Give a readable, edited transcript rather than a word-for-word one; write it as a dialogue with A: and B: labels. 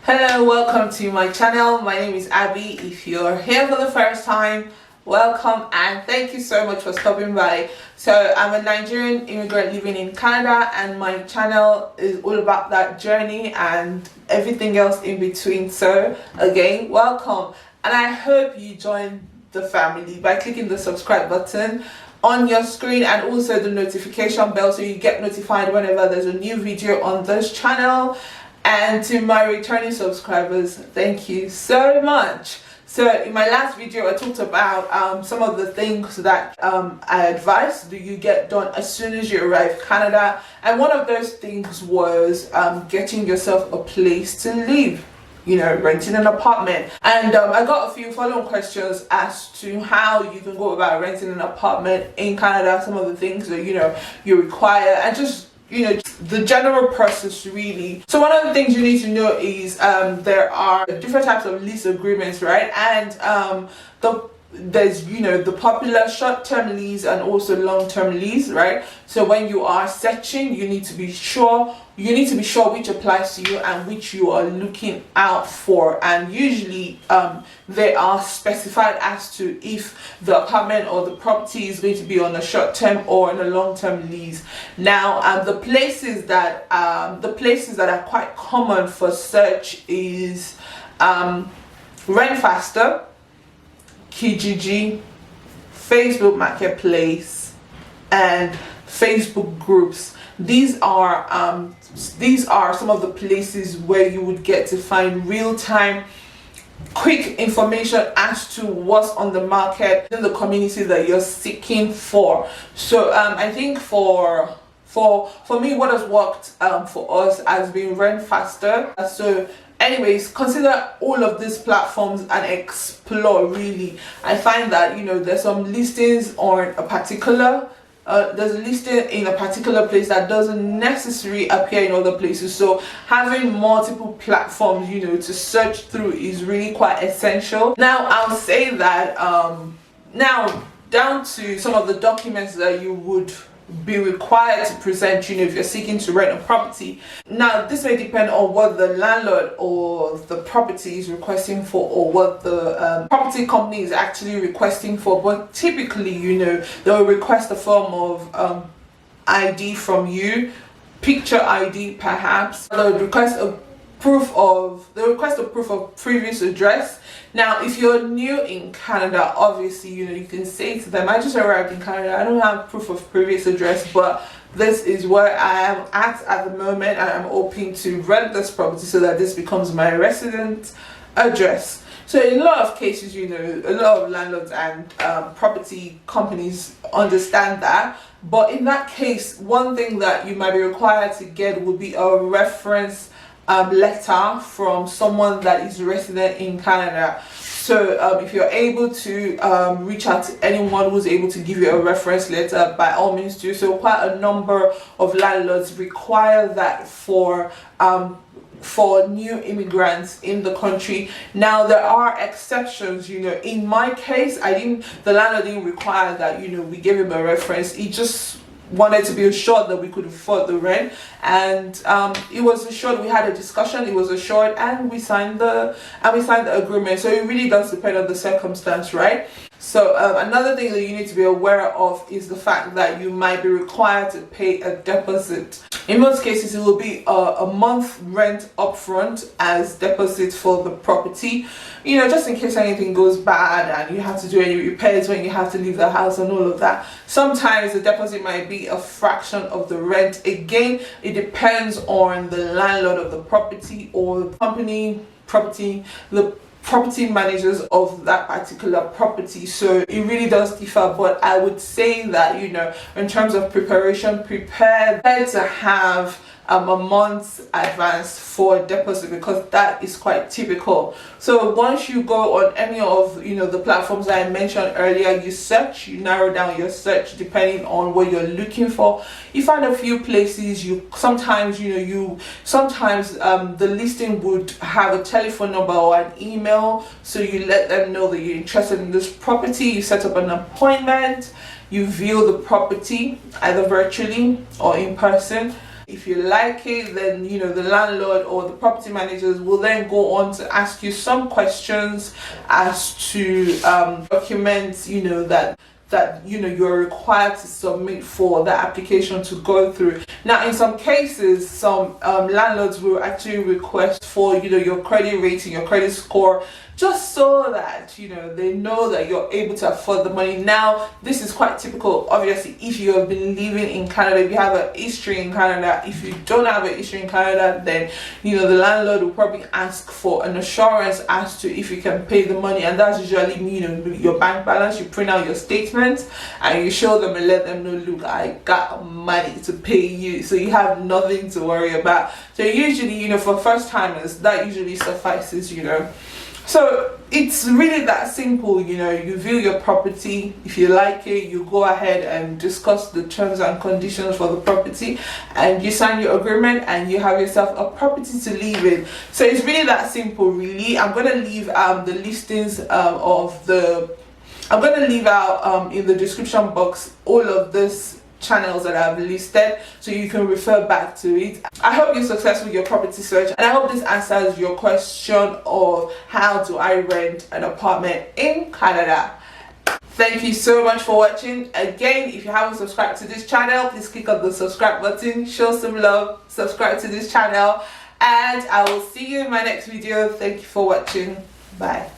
A: Hello, welcome to my channel. My name is Abby. If you're here for the first time, welcome and thank you so much for stopping by. So I'm a Nigerian immigrant living in Canada, and my channel is all about that journey and everything else in between. So again, welcome, and I hope you join the family by clicking the subscribe button on your screen and also the notification bell so you get notified whenever there's a new video on this channel. And to my returning subscribers, thank you so much. So in my last video I talked about some of the things that I advise do you get done as soon as you arrive Canada, and one of those things was getting yourself a place to live, you know, renting an apartment. And I got a few follow-on questions as to how you can go about renting an apartment in Canada, some of the things that you require, and just the general process really. So one of the things you need to know is there are different types of lease agreements, right? And there's the popular short-term lease and also long-term lease, right? So when you are searching, you need to be sure which applies to you and which you are looking out for, and usually they are specified as to if the apartment or the property is going to be on a short-term or on a long-term lease. Now the places that are quite common for search is Renfaster, Kijiji, Facebook Marketplace, and Facebook groups. These are some of the places where you would get to find real-time quick information as to what's on the market in the community that you're seeking for. So I think for me, what has worked for us has been Renfaster. So anyways, consider all of these platforms and explore really. I find that there's some listings on a particular there's a listing in a particular place that doesn't necessarily appear in other places. So having multiple platforms to search through is really quite essential. Now I'll say that now down to some of the documents that you would be required to present if you're seeking to rent a property. Now this may depend on what the landlord or the property is requesting for, or what the property company is actually requesting for, but typically they'll request a form of ID from you, picture ID perhaps. They'll request a proof of previous address. Now if you're new in Canada, obviously you can say to them, I just arrived in Canada, I don't have proof of previous address, but this is where I am at the moment, and I'm hoping to rent this property so that this becomes my resident address. So in a lot of cases, a lot of landlords and property companies understand that. But in that case, one thing that you might be required to get would be a reference letter from someone that is resident in Canada. So if you're able to reach out to anyone who's able to give you a reference letter, by all means do so. Quite a number of landlords require that for new immigrants in the country. Now there are exceptions. In my case, the landlord didn't require that we gave him a reference. He just wanted to be assured that we could afford the rent, and it was assured. We had a discussion, it was assured, and we signed the agreement. So it really does depend on the circumstance, right? So another thing that you need to be aware of is the fact that you might be required to pay a deposit. In most cases, it will be a month rent upfront as deposit for the property, just in case anything goes bad and you have to do any repairs when you have to leave the house and all of that. Sometimes the deposit might be a fraction of the rent. Again, it depends on the landlord of the property or the the property managers of that particular property. So it really does differ, but I would say that in terms of preparation, prepare to have a month's advance for deposit, because that is quite typical. So once you go on any of the platforms that I mentioned earlier, you narrow down your search depending on what you're looking for. You find a few places. Sometimes the listing would have a telephone number or an email, so you let them know that you're interested in this property. You set up an appointment, you view the property either virtually or in person. If you like it, then you know the landlord or the property managers will then go on to ask you some questions as to documents, you know, that you know you're required to submit for that application to go through. Now in some cases, some landlords will actually request for, you know, your credit rating, your credit score, just so that, you know, they know that you're able to afford the money. Now this is quite typical, obviously, if you have been living in Canada, if you have a history in Canada. If you don't have a history in Canada, then you know the landlord will probably ask for an assurance as to if you can pay the money, and that's usually, you know, your bank balance. You print out your statements and you show them and let them know, look, I got money to pay you, so you have nothing to worry about. So usually, you know, for first timers, that usually suffices, you know. So it's really that simple, you know. You view your property. If you like it, you go ahead and discuss the terms and conditions for the property, and you sign your agreement, and you have yourself a property to live in. So it's really that simple, really. I'm going to leave the listings I'm going to leave out in the description box all of this channels that I've listed, so you can refer back to it. I hope you're successful with your property search, and I hope this answers your question of how do I rent an apartment in Canada. Thank you so much for watching. Again, if you haven't subscribed to this channel, please click on the subscribe button, show some love, subscribe to this channel, and I will see you in my next video. Thank you for watching. Bye.